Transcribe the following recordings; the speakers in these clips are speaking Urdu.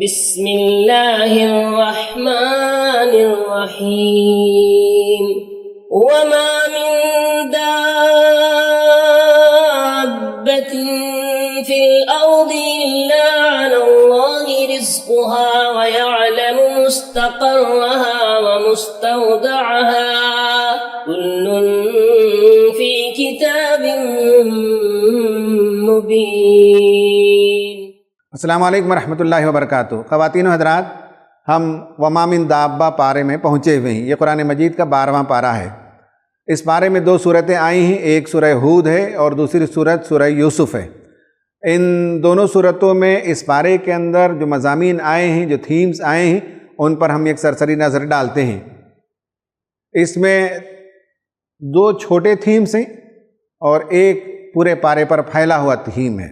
بسم اللہ الرحمن الرحیم وما من دابة في الأرض إلا على الله رزقها ويعلم مستقرها ومستودعها كل في كتاب مبين۔ السلام علیکم ورحمۃ اللہ وبرکاتہ۔ خواتین و حضرات، ہم وما من دابہ پارے میں پہنچے ہوئے ہیں۔ یہ قرآن مجید کا 12واں پارہ ہے۔ اس پارے میں 2 صورتیں آئی ہیں، ایک سورہ ہود ہے اور دوسری صورت سورہ یوسف ہے۔ ان دونوں صورتوں میں اس پارے کے اندر جو مضامین آئے ہیں، جو تھیمز آئے ہیں، ان پر ہم ایک سرسری نظر ڈالتے ہیں۔ اس میں 2 چھوٹے تھیمز ہیں اور ایک پورے پارے پر پھیلا ہوا تھیم ہے۔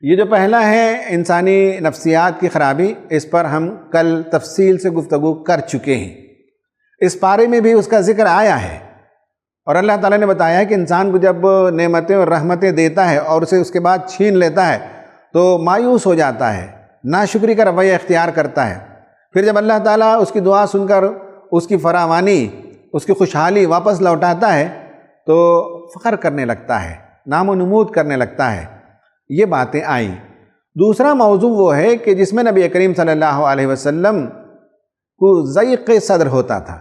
یہ جو پہلا ہے انسانی نفسیات کی خرابی، اس پر ہم کل تفصیل سے گفتگو کر چکے ہیں۔ اس پارے میں بھی اس کا ذکر آیا ہے، اور اللہ تعالیٰ نے بتایا ہے کہ انسان کو جب نعمتیں اور رحمتیں دیتا ہے اور اسے اس کے بعد چھین لیتا ہے تو مایوس ہو جاتا ہے، ناشکری کا رویہ اختیار کرتا ہے۔ پھر جب اللہ تعالیٰ اس کی دعا سن کر اس کی فراوانی، اس کی خوشحالی واپس لوٹاتا ہے تو فخر کرنے لگتا ہے، نام و نمود کرنے لگتا ہے۔ یہ باتیں آئیں۔ دوسرا موضوع وہ ہے کہ جس میں نبی کریم صلی اللہ علیہ وسلم کو ضیق صدر ہوتا تھا،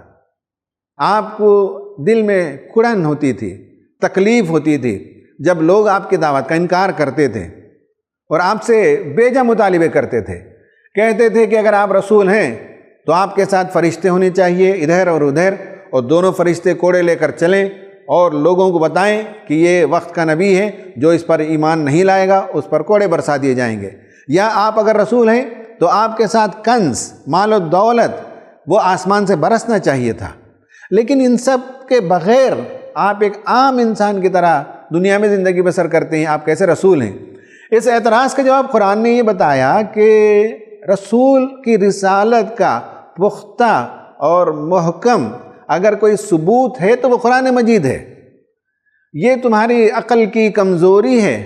آپ کو دل میں کڑن ہوتی تھی، تکلیف ہوتی تھی جب لوگ آپ کی دعوت کا انکار کرتے تھے اور آپ سے بیجا مطالبے کرتے تھے۔ کہتے تھے کہ اگر آپ رسول ہیں تو آپ کے ساتھ فرشتے ہونے چاہیے ادھر اور ادھر، اور دونوں فرشتے کوڑے لے کر چلیں اور لوگوں کو بتائیں کہ یہ وقت کا نبی ہے، جو اس پر ایمان نہیں لائے گا اس پر کوڑے برسا دیے جائیں گے۔ یا آپ اگر رسول ہیں تو آپ کے ساتھ کنز، مال و دولت وہ آسمان سے برسنا چاہیے تھا۔ لیکن ان سب کے بغیر آپ ایک عام انسان کی طرح دنیا میں زندگی بسر کرتے ہیں، آپ کیسے رسول ہیں؟ اس اعتراض کا جواب قرآن نے یہ بتایا کہ رسول کی رسالت کا پختہ اور محکم اگر کوئی ثبوت ہے تو وہ قرآن مجید ہے۔ یہ تمہاری عقل کی کمزوری ہے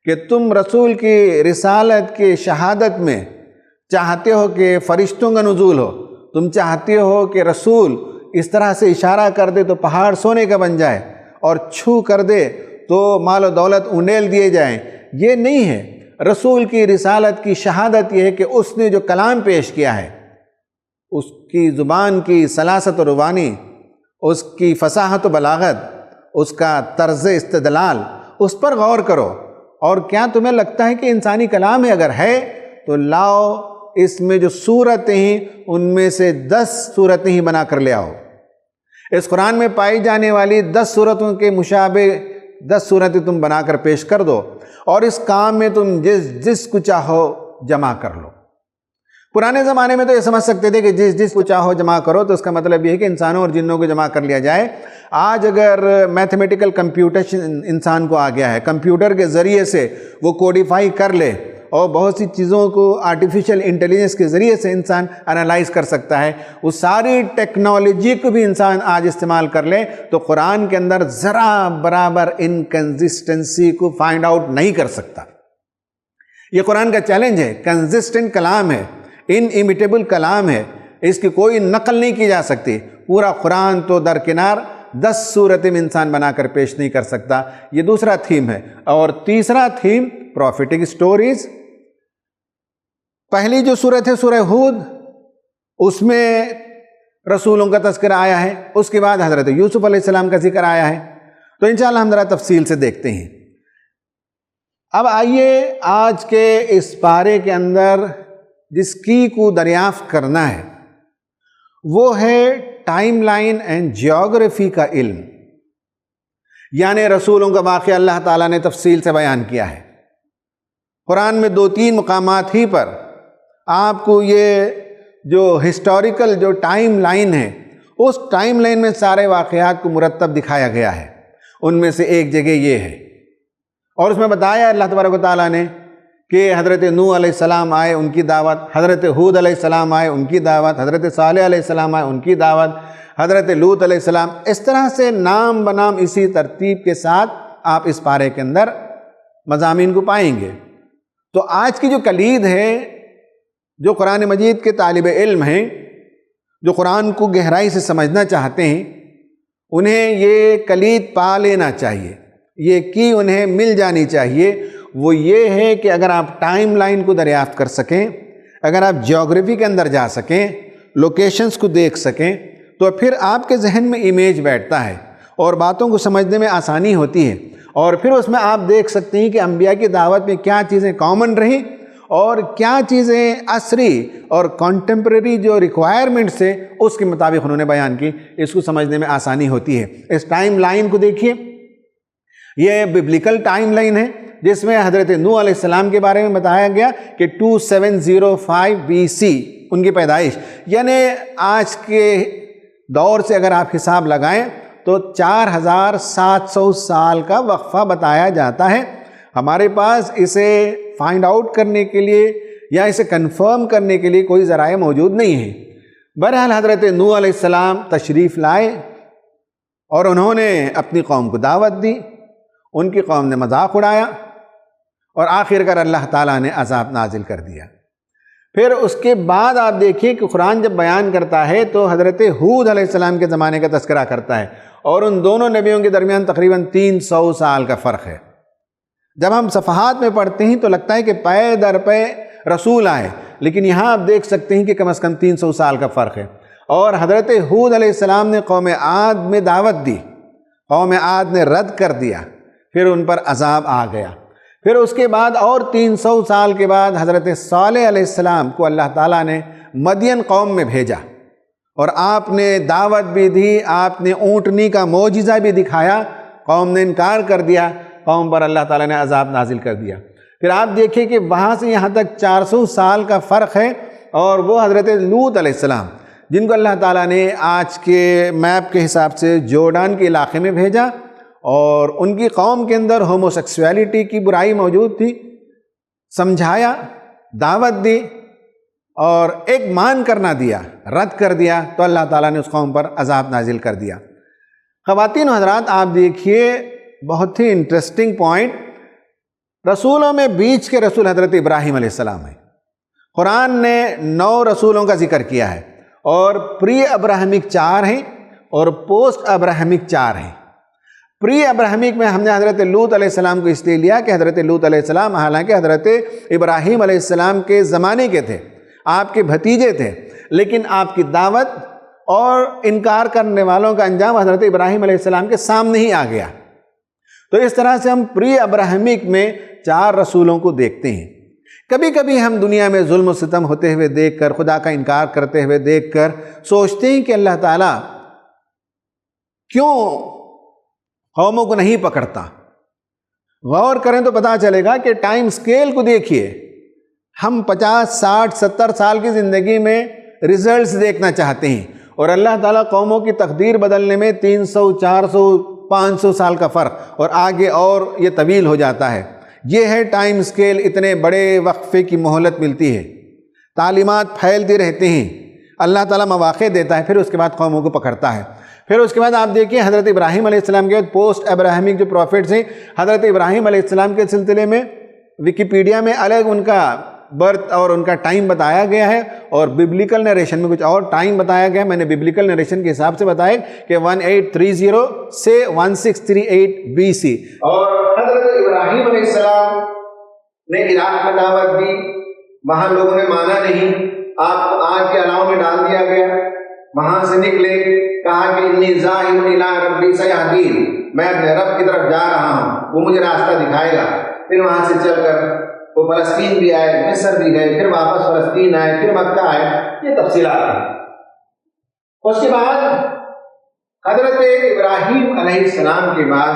کہ تم رسول کی رسالت کی شہادت میں چاہتے ہو کہ فرشتوں کا نزول ہو، تم چاہتے ہو کہ رسول اس طرح سے اشارہ کر دے تو پہاڑ سونے کا بن جائے اور چھو کر دے تو مال و دولت انڈیل دیے جائیں۔ یہ نہیں ہے۔ رسول کی رسالت کی شہادت یہ ہے کہ اس نے جو کلام پیش کیا ہے، اس کی زبان کی سلاست و روانی، اس کی فصاحت و بلاغت، اس کا طرز استدلال، اس پر غور کرو۔ اور کیا تمہیں لگتا ہے کہ انسانی کلام ہے؟ اگر ہے تو لاؤ اس میں جو صورتیں ہیں ان میں سے 10 صورتیں ہی بنا کر لے آؤ۔ اس قرآن میں پائی جانے والی 10 صورتوں کے مشابہ 10 صورتیں تم بنا کر پیش کر دو، اور اس کام میں تم جس کو چاہو جمع کر لو۔ پرانے زمانے میں تو یہ سمجھ سکتے تھے کہ جس کو چاہو جمع کرو، تو اس کا مطلب یہ ہے کہ انسانوں اور جنوں کو جمع کر لیا جائے۔ آج اگر میتھمیٹیکل کمپیوٹیشن انسان کو آ گیا ہے، کمپیوٹر کے ذریعے سے وہ کوڈیفائی کر لے اور بہت سی چیزوں کو آرٹیفیشل انٹیلیجنس کے ذریعے سے انسان انالائز کر سکتا ہے، وہ ساری ٹیکنالوجی کو بھی انسان آج استعمال کر لے تو قرآن کے اندر ذرا برابر انکنسسٹنسی کو فائنڈ آؤٹ نہیں کر سکتا۔ یہ قرآن کا چیلنج ہے۔ کنسسٹنٹ کلام ہے، انمیٹیبل کلام ہے، اس کی کوئی نقل نہیں کی جا سکتی۔ پورا قرآن تو درکنار 10 صورتیں انسان بنا کر پیش نہیں کر سکتا۔ یہ دوسرا تھیم ہے۔ اور تیسرا تھیم پروفیٹک سٹوریز۔ پہلی جو صورت ہے سورہ ہود، اس میں رسولوں کا تذکرہ آیا ہے، اس کے بعد حضرت یوسف علیہ السلام کا ذکر آیا ہے۔ تو انشاءاللہ ہم ذرا تفصیل سے دیکھتے ہیں۔ اب آئیے آج کے اس پارے کے اندر جس کی کو دریافت کرنا ہے وہ ہے ٹائم لائن اینڈ جیوگرافی کا علم، یعنی رسولوں کا واقعہ اللہ تعالیٰ نے تفصیل سے بیان کیا ہے۔ قرآن میں 2-3 مقامات ہی پر آپ کو یہ جو ہسٹوریکل جو ٹائم لائن ہے، اس ٹائم لائن میں سارے واقعات کو مرتب دکھایا گیا ہے۔ ان میں سے ایک جگہ یہ ہے، اور اس میں بتایا اللہ تبارک و تعالیٰ نے کہ حضرت نوح علیہ السلام آئے، ان کی دعوت، حضرت ہود علیہ السلام آئے، ان کی دعوت، حضرت صالح علیہ السلام آئے، ان کی دعوت، حضرت لوط علیہ السلام، اس طرح سے نام بنام اسی ترتیب کے ساتھ آپ اس پارے کے اندر مضامین کو پائیں گے۔ تو آج کی جو کلید ہے جو قرآن مجید کے طالب علم ہیں، جو قرآن کو گہرائی سے سمجھنا چاہتے ہیں، انہیں یہ کلید پا لینا چاہیے، یہ کی انہیں مل جانی چاہیے۔ وہ یہ ہے کہ اگر آپ ٹائم لائن کو دریافت کر سکیں، اگر آپ جیوگرافی کے اندر جا سکیں، لوکیشنز کو دیکھ سکیں، تو پھر آپ کے ذہن میں امیج بیٹھتا ہے اور باتوں کو سمجھنے میں آسانی ہوتی ہے، اور پھر اس میں آپ دیکھ سکتے ہیں کہ انبیاء کی دعوت میں کیا چیزیں کامن رہیں اور کیا چیزیں عصری اور کانٹمپریری جو ریکوائرمنٹس ہے اس کے مطابق انہوں نے بیان کی۔ اس کو سمجھنے میں آسانی ہوتی ہے۔ اس ٹائم لائن کو دیکھیے، یہ ببلیکل ٹائم لائن ہے جس میں حضرت نوح علیہ السلام کے بارے میں بتایا گیا کہ 2705 BC ان کی پیدائش، یعنی آج کے دور سے اگر آپ حساب لگائیں تو 4700 سال کا وقفہ بتایا جاتا ہے۔ ہمارے پاس اسے فائنڈ آؤٹ کرنے کے لیے یا اسے کنفرم کرنے کے لیے کوئی ذرائع موجود نہیں ہیں۔ بہرحال حضرت نوح علیہ السلام تشریف لائے اور انہوں نے اپنی قوم کو دعوت دی، ان کی قوم نے مذاق اڑایا اور آخر کار اللہ تعالیٰ نے عذاب نازل کر دیا۔ پھر اس کے بعد آپ دیکھیے کہ قرآن جب بیان کرتا ہے تو حضرت ہود علیہ السلام کے زمانے کا تذکرہ کرتا ہے، اور ان دونوں نبیوں کے درمیان تقریباً 300 سال کا فرق ہے۔ جب ہم صفحات میں پڑھتے ہیں تو لگتا ہے کہ پے در پے رسول آئے، لیکن یہاں آپ دیکھ سکتے ہیں کہ کم از کم 300 سال کا فرق ہے۔ اور حضرت ہود علیہ السلام نے قوم عاد میں دعوت دی، قوم عاد نے رد کر دیا، پھر ان پر عذاب آ گیا۔ پھر اس کے بعد اور 300 سال کے بعد حضرت صالح علیہ السلام کو اللہ تعالیٰ نے مدین قوم میں بھیجا، اور آپ نے دعوت بھی دی، آپ نے اونٹنی کا معجزہ بھی دکھایا، قوم نے انکار کر دیا، قوم پر اللہ تعالیٰ نے عذاب نازل کر دیا۔ پھر آپ دیکھیں کہ وہاں سے یہاں تک 400 سال کا فرق ہے، اور وہ حضرت لوط علیہ السلام جن کو اللہ تعالیٰ نے آج کے میپ کے حساب سے جورڈان کے علاقے میں بھیجا، اور ان کی قوم کے اندر ہوموسیکسویلٹی کی برائی موجود تھی، سمجھایا، دعوت دی، اور ایک مان کرنا دیا، رد کر دیا، تو اللہ تعالیٰ نے اس قوم پر عذاب نازل کر دیا۔ خواتین و حضرات، آپ دیکھیے بہت ہی انٹرسٹنگ پوائنٹ، رسولوں میں بیچ کے رسول حضرت ابراہیم علیہ السلام ہے۔ قرآن نے 9 رسولوں کا ذکر کیا ہے، اور پری ابراہمک 4 ہیں اور پوسٹ ابراہمک 4 ہیں۔ پری ابراہمک میں ہم نے حضرت لوط علیہ السلام کو اس لیے لیا کہ حضرت لوط علیہ السلام حالانکہ حضرت ابراہیم علیہ السلام کے زمانے کے تھے، آپ کے بھتیجے تھے، لیکن آپ کی دعوت اور انکار کرنے والوں کا انجام حضرت ابراہیم علیہ السلام کے سامنے ہی آ گیا۔ تو اس طرح سے ہم پری ابراہمک میں 4 رسولوں کو دیکھتے ہیں۔ کبھی کبھی ہم دنیا میں ظلم و ستم ہوتے ہوئے دیکھ کر، خدا کا انکار کرتے ہوئے دیکھ کر سوچتے ہیں کہ اللہ تعالیٰ کیوں قوموں کو نہیں پکڑتا۔ غور کریں تو پتہ چلے گا کہ ٹائم سکیل کو دیکھیے، ہم 50 60 70 سال کی زندگی میں ریزلٹس دیکھنا چاہتے ہیں، اور اللہ تعالیٰ قوموں کی تقدیر بدلنے میں 300 400 500 سال کا فرق، اور آگے اور یہ طویل ہو جاتا ہے۔ یہ ہے ٹائم سکیل، اتنے بڑے وقفے کی مہلت ملتی ہے، تعلیمات پھیلتی رہتے ہیں، اللہ تعالیٰ مواقع دیتا ہے، پھر اس کے بعد قوموں کو پکڑتا ہے۔ پھر اس کے بعد آپ دیکھیں حضرت ابراہیم علیہ السلام کے بعد پوسٹ ابراہمک جو پروفیٹس ہیں، حضرت ابراہیم علیہ السلام کے سلسلے میں ویکیپیڈیا میں الگ ان کا برتھ اور ان کا ٹائم بتایا گیا ہے، اور ببلیکل نریشن میں کچھ اور ٹائم بتایا گیا ہے۔ میں نے ببلیکل نریشن کے حساب سے بتایا کہ 1830 سے 1638 BC، اور حضرت ابراہیم علیہ السلام نے عراق میں دعوت دی، وہاں لوگوں نے مانا نہیں، آپ کو آگ کے الاؤ میں ڈال دیا گیا، وہاں سے نکلے، کہا کہ انی ذاہب الی ربی سیہدین، میں اپنے رب کی طرف جا رہا ہوں، وہ مجھے راستہ دکھائے گا۔ پھر وہاں سے چل کر وہ فلسطین بھی آئے، مصر بھی گئے، پھر واپس فلسطین آئے، پھر مکہ آئے، یہ تفصیلات ہیں۔ اس کے بعد حضرت ابراہیم علیہ السلام کے بعد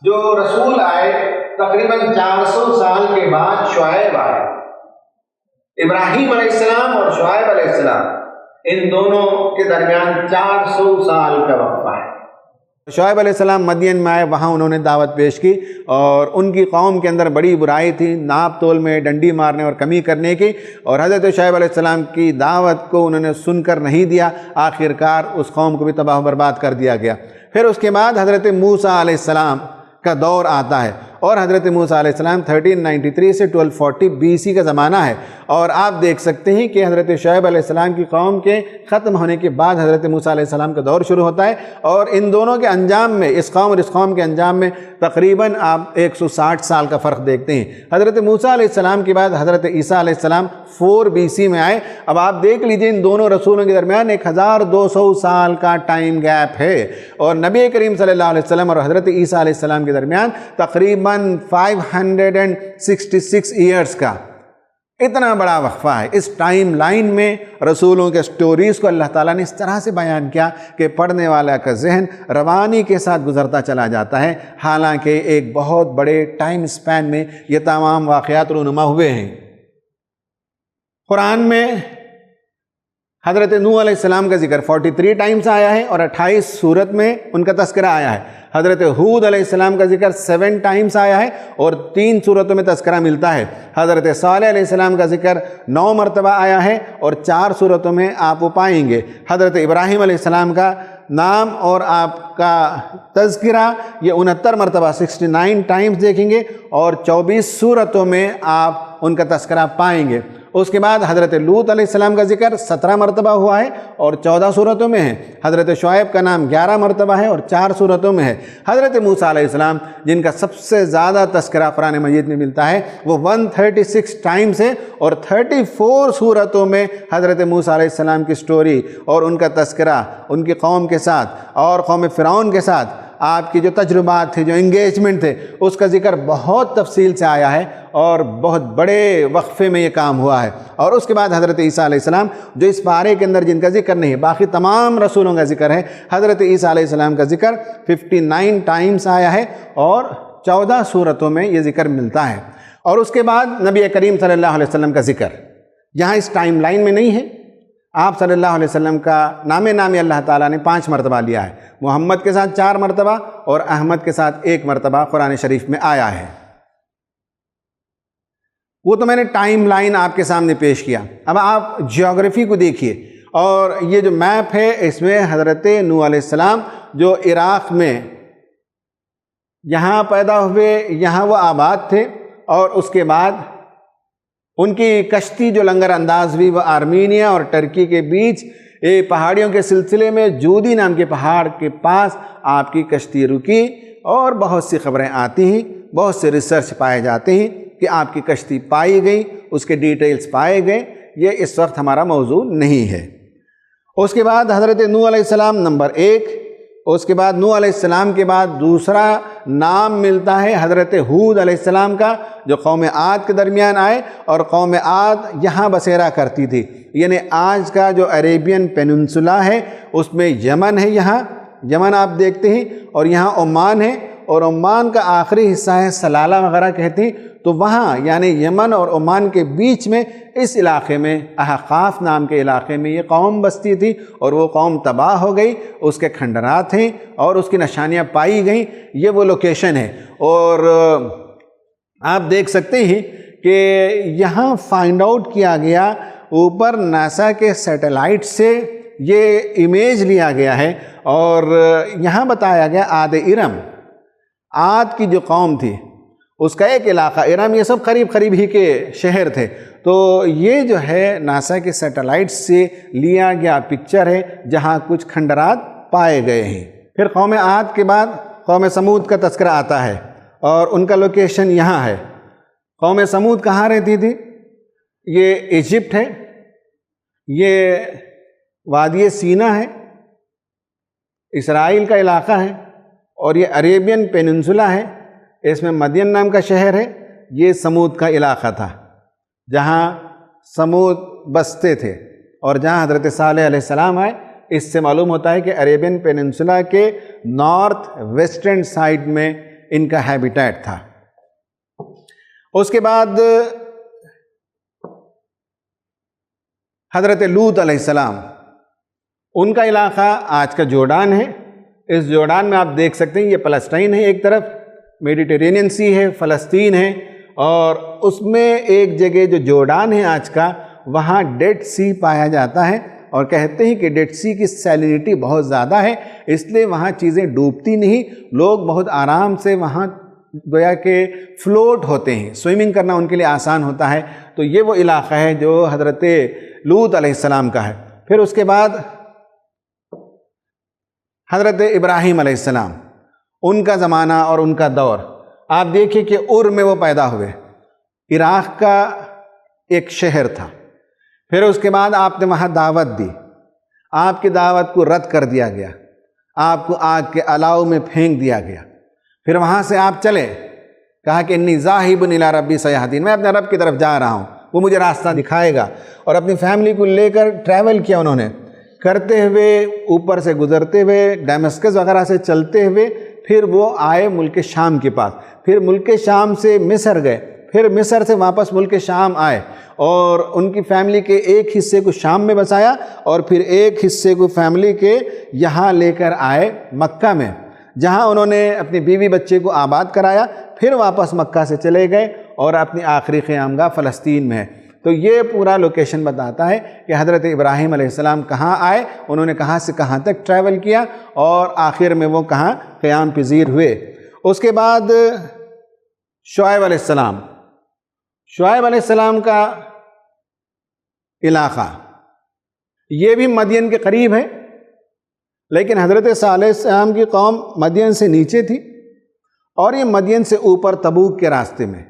جو رسول آئے، تقریباً 400 سال کے بعد شعیب آئے۔ ابراہیم علیہ السلام اور شعیب علیہ السلام، ان دونوں کے درمیان 400 سال کا وقفہ ہے۔ شعیب علیہ السلام مدین میں آئے، وہاں انہوں نے دعوت پیش کی، اور ان کی قوم کے اندر بڑی برائی تھی، ناپ تول میں ڈنڈی مارنے اور کمی کرنے کی، اور حضرت شعیب علیہ السلام کی دعوت کو انہوں نے سن کر نہیں دیا، آخر کار اس قوم کو بھی تباہ و برباد کر دیا گیا۔ پھر اس کے بعد حضرت موسیٰ علیہ السلام کا دور آتا ہے، اور حضرت موسیٰ علیہ السلام 1393 سے 1240 BC کا زمانہ ہے، اور آپ دیکھ سکتے ہیں کہ حضرت شعیب علیہ السلام کی قوم کے ختم ہونے کے بعد حضرت موسیٰ علیہ السلام کا دور شروع ہوتا ہے، اور ان دونوں کے انجام میں، اس قوم اور اس قوم کے انجام میں تقریباً آپ 160 سال کا فرق دیکھتے ہیں۔ حضرت موسیٰ علیہ السلام کے بعد حضرت عیسیٰ علیہ السلام 4 BC میں آئے۔ اب آپ دیکھ لیجئے ان دونوں رسولوں کے درمیان 1200 سال کا ٹائم گیپ ہے، اور نبی کریم صلی اللہ علیہ وسلم اور حضرت عیسیٰ علیہ السلام کے درمیان تقریباً 566 ایئرز کا اتنا بڑا وقفہ ہے۔ اس ٹائم لائن میں رسولوں کے سٹوریز کو اللہ تعالیٰ نے اس طرح سے بیان کیا کہ پڑھنے والا کا ذہن روانی کے ساتھ گزرتا چلا جاتا ہے، حالانکہ ایک بہت بڑے ٹائم سپین میں یہ تمام واقعات رونما ہوئے ہیں۔ قرآن میں حضرت نوح علیہ السلام کا ذکر 43 ٹائمز آیا ہے، اور 28 سورت میں ان کا تذکرہ آیا ہے۔ حضرت ہود علیہ السلام کا ذکر 7 ٹائمز آیا ہے، اور 3 سورتوں میں تذکرہ ملتا ہے۔ حضرت صالح علیہ السلام کا ذکر 9 مرتبہ آیا ہے، اور 4 سورتوں میں آپ وہ پائیں گے۔ حضرت ابراہیم علیہ السلام کا نام اور آپ کا تذکرہ یہ 69 مرتبہ 69 ٹائمز دیکھیں گے، اور 24 سورتوں میں آپ ان کا تذکرہ پائیں گے۔ اس کے بعد حضرت لوط علیہ السلام کا ذکر 17 مرتبہ ہوا ہے، اور 14 سورتوں میں ہے۔ حضرت شعیب کا نام 11 مرتبہ ہے، اور 4 سورتوں میں ہے۔ حضرت موسیٰ علیہ السلام جن کا سب سے زیادہ تذکرہ قرآن مجید میں ملتا ہے وہ 136 ٹائمز ہے، اور 34 سورتوں میں حضرت موسیٰ علیہ السلام کی سٹوری اور ان کا تذکرہ ان کی قوم کے ساتھ اور قوم فرعون کے ساتھ آپ کی جو تجربات تھے، جو انگیجمنٹ تھے، اس کا ذکر بہت تفصیل سے آیا ہے، اور بہت بڑے وقفے میں یہ کام ہوا ہے۔ اور اس کے بعد حضرت عیسیٰ علیہ السلام جو اس پارے کے اندر جن کا ذکر نہیں ہے، باقی تمام رسولوں کا ذکر ہے، حضرت عیسیٰ علیہ السلام کا ذکر 59 ٹائمز آیا ہے، اور 14 سورتوں میں یہ ذکر ملتا ہے۔ اور اس کے بعد نبی کریم صلی اللہ علیہ وسلم کا ذکر یہاں اس ٹائم لائن میں نہیں ہے۔ آپ صلی اللہ علیہ وسلم کا نام اللہ تعالیٰ نے 5 مرتبہ لیا ہے، محمد کے ساتھ 4 مرتبہ اور احمد کے ساتھ 1 مرتبہ قرآن شریف میں آیا ہے۔ وہ تو میں نے ٹائم لائن آپ کے سامنے پیش کیا۔ اب آپ جیوگرافی کو دیکھیے، اور یہ جو میپ ہے اس میں حضرت نوح علیہ السلام جو عراق میں یہاں پیدا ہوئے، یہاں وہ آباد تھے، اور اس کے بعد ان کی کشتی جو لنگر انداز ہوئی وہ آرمینیا اور ٹرکی کے بیچ پہاڑیوں کے سلسلے میں جودی نام کے پہاڑ کے پاس آپ کی کشتی رکی، اور بہت سی خبریں آتی ہیں، بہت سے ریسرچ پائے جاتے ہیں کہ آپ کی کشتی پائی گئی، اس کے ڈیٹیلز پائے گئے۔ یہ اس وقت ہمارا موضوع نہیں ہے۔ اس کے بعد حضرت نوح علیہ السلام نمبر 1، اس کے بعد نوح علیہ السلام کے بعد دوسرا نام ملتا ہے حضرت ہود علیہ السلام کا، جو قوم عاد کے درمیان آئے، اور قوم عاد یہاں بسیرا کرتی تھی، یعنی آج کا جو عریبین پیننسولا ہے اس میں یمن ہے، یہاں یمن آپ دیکھتے ہیں، اور یہاں عمان ہے، اور عمان کا آخری حصہ ہے سلالہ وغیرہ کہتے ہیں، تو وہاں یعنی یمن اور عمان کے بیچ میں اس علاقے میں احقاف نام کے علاقے میں یہ قوم بستی تھی، اور وہ قوم تباہ ہو گئی، اس کے کھنڈرات ہیں اور اس کی نشانیاں پائی گئیں۔ یہ وہ لوکیشن ہے، اور آپ دیکھ سکتے ہیں کہ یہاں فائنڈ آؤٹ کیا گیا، اوپر ناسا کے سیٹلائٹ سے یہ امیج لیا گیا ہے، اور یہاں بتایا گیا عاد ارم، عاد کی جو قوم تھی اس کا ایک علاقہ ارم، یہ سب قریب قریب ہی کے شہر تھے۔ تو یہ جو ہے ناسا کے سیٹلائٹ سے لیا گیا پکچر ہے، جہاں کچھ کھنڈرات پائے گئے ہیں۔ پھر قوم عاد کے بعد قوم سمود کا تذکرہ آتا ہے، اور ان کا لوکیشن یہاں ہے۔ قوم سمود کہاں رہتی تھی؟ یہ ایجپٹ ہے، یہ وادی سینا ہے، اسرائیل کا علاقہ ہے، اور یہ عریبین پیننسولا ہے۔ اس میں مدین نام کا شہر ہے۔ یہ سمود کا علاقہ تھا جہاں سمود بستے تھے، اور جہاں حضرت صالح علیہ السلام آئے۔ اس سے معلوم ہوتا ہے کہ عریبین پیننسولا کے نارتھ ویسٹرن سائڈ میں ان کا ہیبیٹیٹ تھا۔ اس کے بعد حضرت لوط علیہ السلام، ان کا علاقہ آج کا جورڈان ہے۔ اس جورڈان میں آپ دیکھ سکتے ہیں یہ پلسٹائن ہے، ایک طرف میڈیٹرینین سی ہے، فلسطین ہے، اور اس میں ایک جگہ جو جورڈان ہے آج کا، وہاں ڈیڈ سی پایا جاتا ہے، اور کہتے ہیں کہ ڈیڈ سی کی سیلینٹی بہت زیادہ ہے، اس لیے وہاں چیزیں ڈوبتی نہیں، لوگ بہت آرام سے وہاں گویا کہ فلوٹ ہوتے ہیں، سوئمنگ کرنا ان کے لیے آسان ہوتا ہے۔ تو یہ وہ علاقہ ہے جو حضرت لوط علیہ السلام کا ہے۔ پھر اس کے بعد حضرت ابراہیم علیہ السلام، ان کا زمانہ اور ان کا دور آپ دیکھیں کہ ار میں وہ پیدا ہوئے، عراق کا ایک شہر تھا۔ پھر اس کے بعد آپ نے وہاں دعوت دی، آپ کی دعوت کو رد کر دیا گیا، آپ کو آگ کے الاؤ میں پھینک دیا گیا۔ پھر وہاں سے آپ چلے، کہا کہ انی ذاہب الی ربی سیہدین، میں اپنے رب کی طرف جا رہا ہوں، وہ مجھے راستہ دکھائے گا۔ اور اپنی فیملی کو لے کر ٹریول کیا انہوں نے، کرتے ہوئے، اوپر سے گزرتے ہوئے، ڈیمسکس وغیرہ سے چلتے ہوئے، پھر وہ آئے ملک شام کے پاس، پھر ملک شام سے مصر گئے، پھر مصر سے واپس ملک شام آئے، اور ان کی فیملی کے ایک حصے کو شام میں بسایا، اور پھر ایک حصے کو فیملی کے یہاں لے کر آئے مکہ میں، جہاں انہوں نے اپنی بیوی بچے کو آباد کرایا۔ پھر واپس مکہ سے چلے گئے اور اپنی آخری قیامگاہ فلسطین میں ہے۔ تو یہ پورا لوکیشن بتاتا ہے کہ حضرت ابراہیم علیہ السلام کہاں آئے، انہوں نے کہاں سے کہاں تک ٹریول کیا، اور آخر میں وہ کہاں قیام پذیر ہوئے۔ اس کے بعد شعیب علیہ السلام، شعیب علیہ السلام کا علاقہ یہ بھی مدین کے قریب ہے، لیکن حضرت صالح علیہ السلام کی قوم مدین سے نیچے تھی، اور یہ مدین سے اوپر تبوک کے راستے میں۔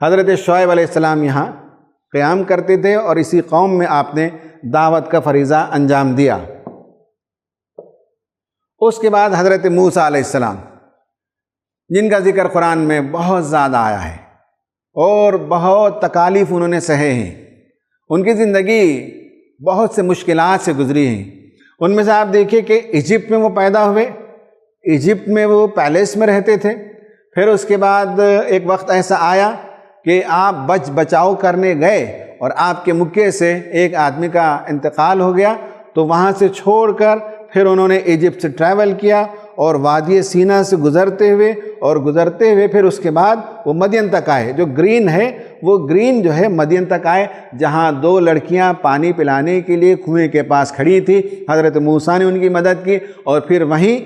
حضرت شعیب علیہ السلام یہاں قیام کرتے تھے، اور اسی قوم میں آپ نے دعوت کا فریضہ انجام دیا۔ اس کے بعد حضرت موسیٰ علیہ السلام، جن کا ذکر قرآن میں بہت زیادہ آیا ہے، اور بہت تکالیف انہوں نے سہے ہیں، ان کی زندگی بہت سے مشکلات سے گزری ہیں۔ ان میں سے آپ دیکھیں کہ ایجپٹ میں وہ پیدا ہوئے، ایجپٹ میں وہ پیلیس میں رہتے تھے۔ پھر اس کے بعد ایک وقت ایسا آیا کہ آپ بچاؤ کرنے گئے، اور آپ کے مکے سے ایک آدمی کا انتقال ہو گیا، تو وہاں سے چھوڑ کر پھر انہوں نے ایجپٹ سے ٹریول کیا، اور وادی سینا سے گزرتے ہوئے پھر اس کے بعد وہ مدین تک آئے۔ جو گرین ہے وہ گرین جو ہے مدین تک آئے، جہاں 2 لڑکیاں پانی پلانے کے لیے کنویں کے پاس کھڑی تھی، حضرت موسیٰ نے ان کی مدد کی، اور پھر وہیں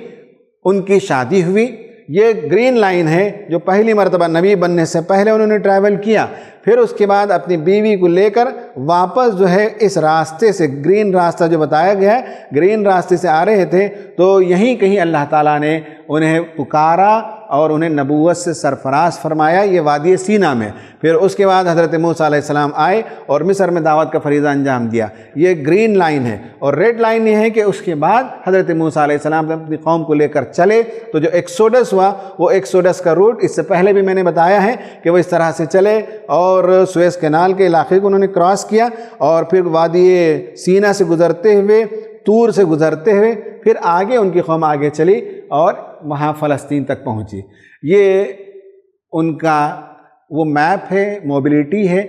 ان کی شادی ہوئی۔ یہ گرین لائن ہے جو پہلی مرتبہ نبی بننے سے پہلے انہوں نے ٹریول کیا۔ پھر اس کے بعد اپنی بیوی کو لے کر واپس جو ہے اس راستے سے، گرین راستہ جو بتایا گیا ہے، گرین راستے سے آ رہے تھے، تو یہیں کہیں اللہ تعالیٰ نے انہیں پکارا اور انہیں نبوت سے سرفراز فرمایا، یہ وادی سینا میں۔ پھر اس کے بعد حضرت موسیٰ علیہ السلام آئے اور مصر میں دعوت کا فریضہ انجام دیا۔ یہ گرین لائن ہے، اور ریڈ لائن یہ ہے کہ اس کے بعد حضرت موسیٰ علیہ السلام اپنی قوم کو لے کر چلے، تو جو ایکسوڈس ہوا، وہ ایکسوڈس کا روٹ اس سے پہلے بھی میں نے بتایا ہے کہ وہ اس طرح سے چلے، اور سویس کینال کے علاقے کو انہوں نے کراس کیا، اور پھر وادی سینا سے گزرتے ہوئے، طور سے گزرتے ہوئے، پھر آگے ان کی قوم آگے چلی اور وہاں فلسطین تک پہنچی۔ یہ ان کا وہ میپ ہے، موبلٹی ہے۔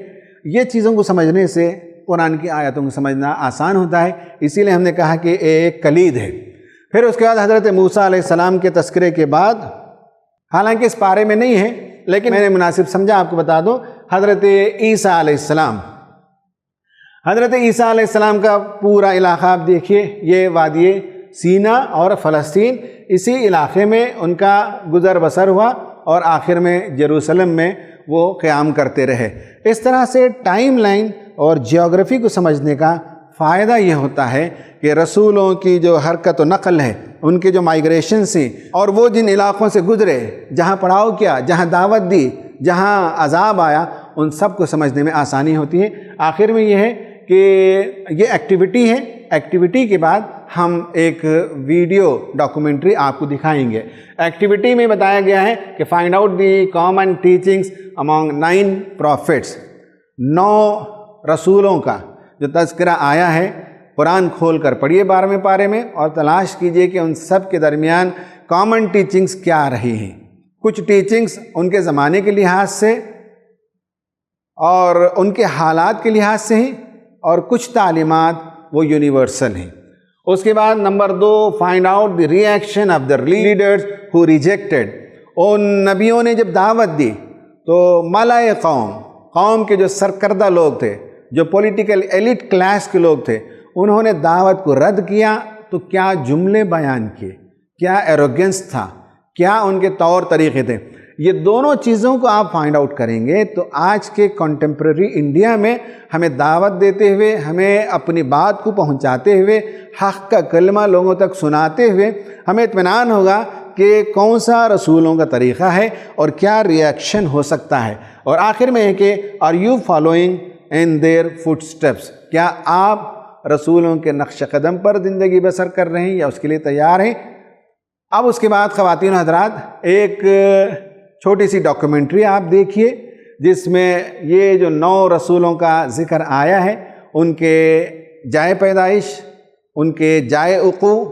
یہ چیزوں کو سمجھنے سے قرآن کی آیتوں کو سمجھنا آسان ہوتا ہے، اسی لیے ہم نے کہا کہ ایک کلید ہے۔ پھر اس کے بعد حضرت موسیٰ علیہ السلام کے تذکرے کے بعد، حالانکہ اس پارے میں نہیں ہے لیکن میں نے مناسب سمجھا آپ کو بتا دوں، حضرت عیسیٰ علیہ السلام، حضرت عیسیٰ علیہ السلام کا پورا علاقہ آپ دیکھیے، یہ وادی سینا اور فلسطین، اسی علاقے میں ان کا گزر بسر ہوا، اور آخر میں یروشلم میں وہ قیام کرتے رہے۔ اس طرح سے ٹائم لائن اور جیوگرافی کو سمجھنے کا فائدہ یہ ہوتا ہے کہ رسولوں کی جو حرکت و نقل ہے، ان کے جو مائیگریشن سے، اور وہ جن علاقوں سے گزرے، جہاں پڑاؤ کیا، جہاں دعوت دی، جہاں عذاب آیا، ان سب کو سمجھنے میں آسانی ہوتی ہے۔ آخر میں یہ ہے کہ یہ ایکٹیویٹی ہے، ایکٹیویٹی کے بعد ہم ایک ویڈیو ڈاکومنٹری آپ کو دکھائیں گے۔ ایکٹیویٹی میں بتایا گیا ہے کہ find out the common teachings among 9 prophets, 9 رسولوں کا جو تذکرہ آیا ہے، قرآن کھول کر پڑھیے 12ویں پارے میں، اور تلاش کیجئے کہ ان سب کے درمیان کامن ٹیچنگز کیا رہی ہیں۔ کچھ ٹیچنگز ان کے زمانے کے لحاظ سے اور ان کے حالات کے لحاظ سے ہیں، اور کچھ تعلیمات وہ یونیورسل ہیں۔ اس کے بعد number 2، find out the reaction of the leaders who rejected. ان نبیوں نے جب دعوت دی تو ملائے قوم کے جو سرکردہ لوگ تھے، جو پولیٹیکل ایلیٹ کلاس کے لوگ تھے، انہوں نے دعوت کو رد کیا، تو کیا جملے بیان کیے، کیا ایروگنس تھا، کیا ان کے طور طریقے تھے۔ یہ دونوں چیزوں کو آپ فائنڈ آؤٹ کریں گے تو آج کے کنٹمپریری انڈیا میں ہمیں دعوت دیتے ہوئے، ہمیں اپنی بات کو پہنچاتے ہوئے، حق کا کلمہ لوگوں تک سناتے ہوئے ہمیں اطمینان ہوگا کہ کون سا رسولوں کا طریقہ ہے اور کیا ریئیکشن ہو سکتا ہے۔ اور آخر میں ہے کہ are you following in their footsteps, کیا آپ رسولوں کے نقش قدم پر زندگی بسر کر رہے ہیں یا اس کے لیے تیار ہیں؟ اب اس کے بعد خواتین و حضرات ایک چھوٹی سی ڈاکیومنٹری آپ دیکھیے جس میں یہ جو 9 رسولوں کا ذکر آیا ہے، ان کے جائے پیدائش، ان کے جائے وقوع،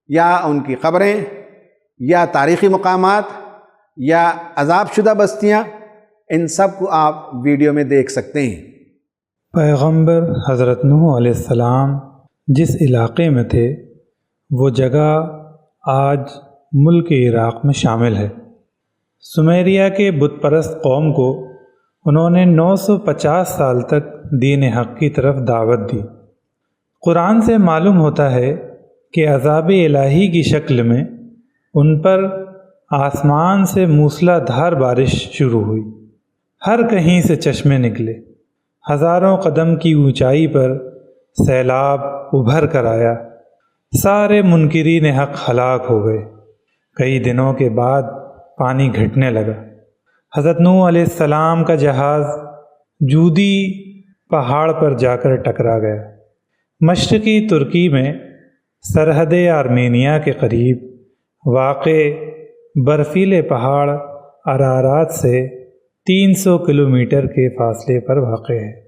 یا ان کی قبریں، یا تاریخی مقامات، یا عذاب شدہ بستیاں، ان سب کو آپ ویڈیو میں دیکھ سکتے ہیں۔ پیغمبر حضرت نوح علیہ السلام جس علاقے میں تھے وہ جگہ آج ملک عراق میں شامل ہے۔ سمیریہ کے بت پرست قوم کو انہوں نے 950 سال تک دین حق کی طرف دعوت دی۔ قرآن سے معلوم ہوتا ہے کہ عذاب الہی کی شکل میں ان پر آسمان سے موسلا دھار بارش شروع ہوئی، ہر کہیں سے چشمے نکلے، ہزاروں قدم کی اونچائی پر سیلاب ابھر کر آیا، سارے منکرین حق ہلاک ہو گئے۔ کئی دنوں کے بعد پانی گھٹنے لگا۔ حضرت نوح علیہ السلام کا جہاز جودی پہاڑ پر جا کر ٹکرا گیا۔ مشرقی ترکی میں سرحد آرمینیا کے قریب واقع برفیلے پہاڑ ارارات سے 300 کلومیٹر کے فاصلے پر واقع ہے۔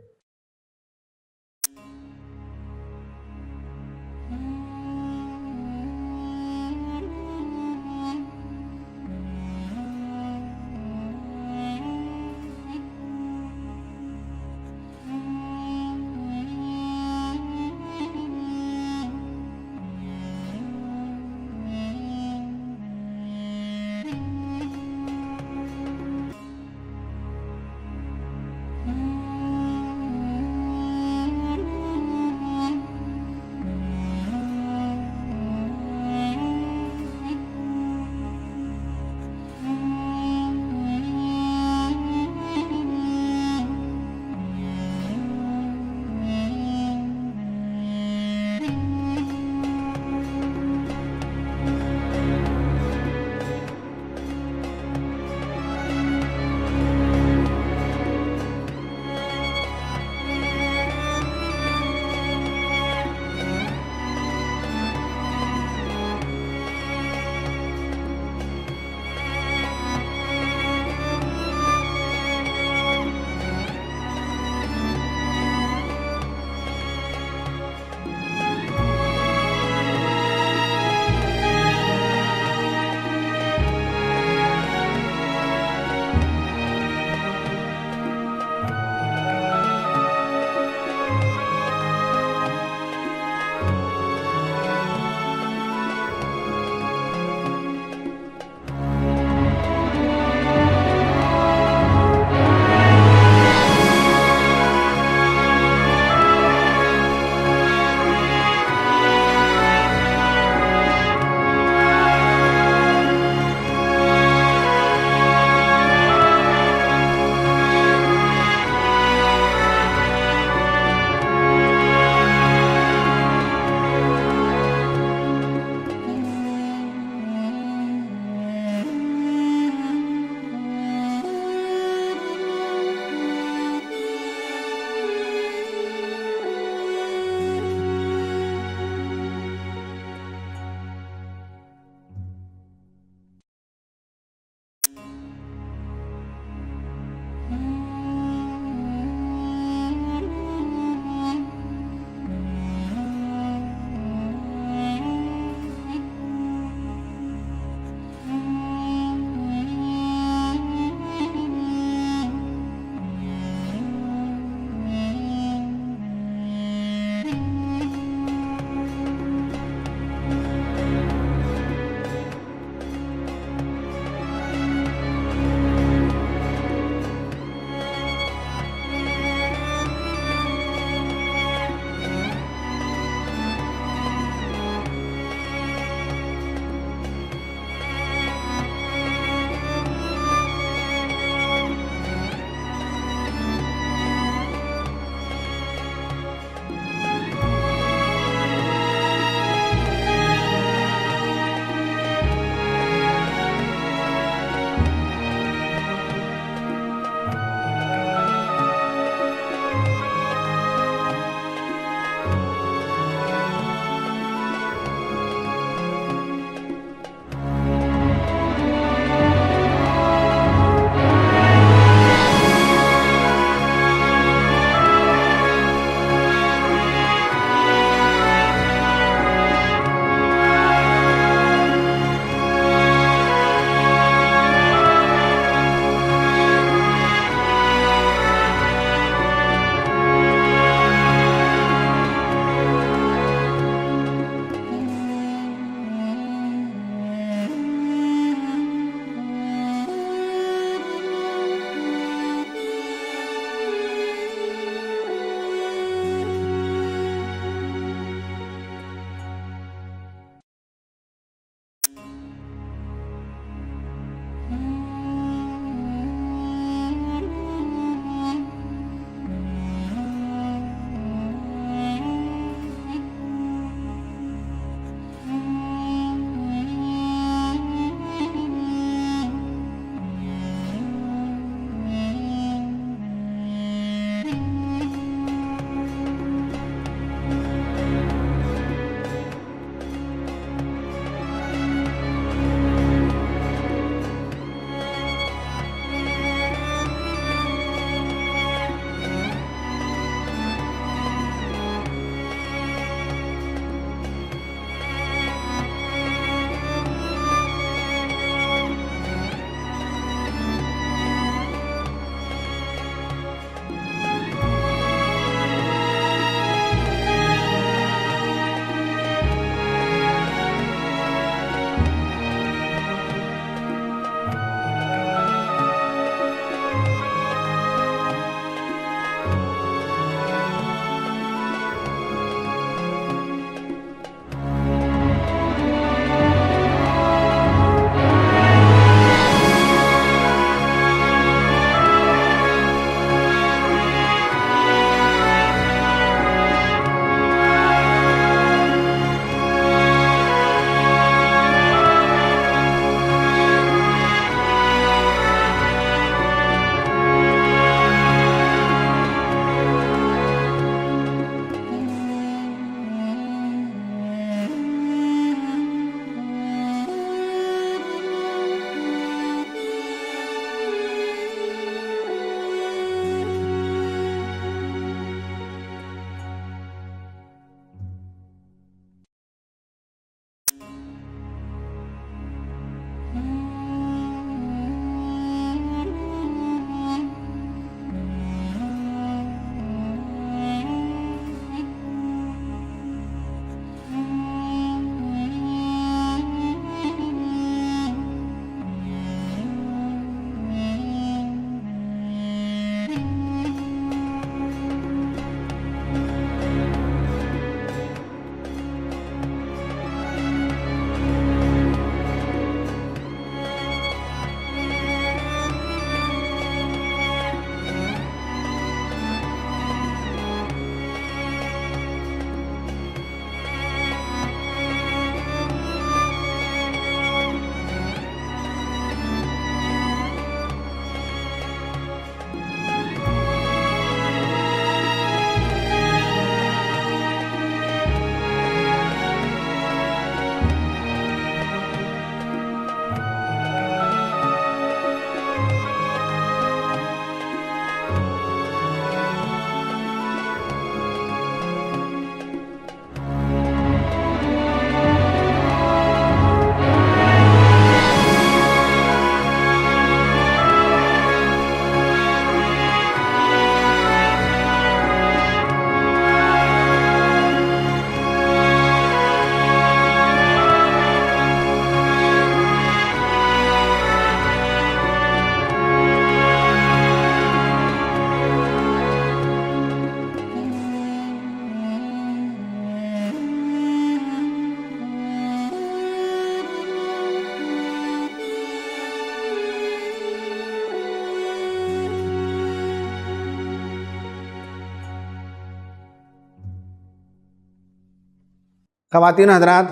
خواتین و حضرات،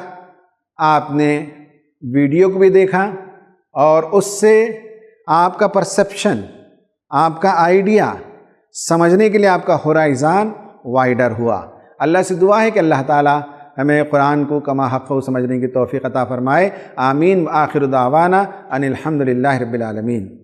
آپ نے ویڈیو کو بھی دیکھا اور اس سے آپ کا پرسیپشن، آپ کا آئیڈیا سمجھنے کے لیے آپ کا ہورائزان وائڈر ہوا۔ اللہ سے دعا ہے کہ اللہ تعالیٰ ہمیں قرآن کو کما حق سمجھنے کی توفیق عطا فرمائے۔ آمین۔ آخر دعوانا ان الحمد للہ رب العالمین۔